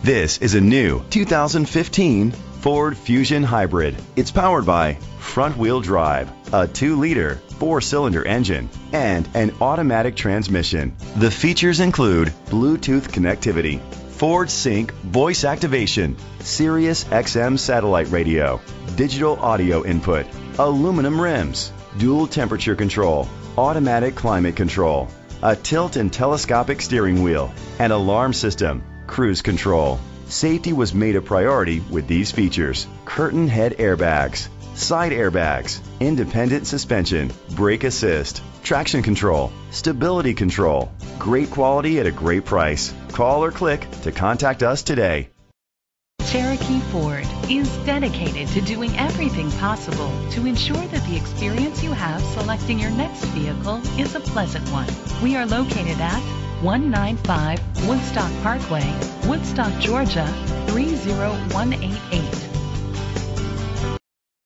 This is a new 2015 Ford Fusion Hybrid. It's powered by front-wheel drive, a 2-liter, 4-cylinder engine, and an automatic transmission. The features include Bluetooth connectivity, Ford Sync voice activation, Sirius XM satellite radio, digital audio input, aluminum rims, dual temperature control, automatic climate control, a tilt and telescopic steering wheel, an alarm system, cruise control. Safety was made a priority with these features: curtain head airbags, side airbags, independent suspension, brake assist, traction control, stability control. Great quality at a great price. Call or click to contact us today. Cherokee Ford is dedicated to doing everything possible to ensure that the experience you have selecting your next vehicle is a pleasant one. We are located at 195 Woodstock Parkway, Woodstock, Georgia 30188.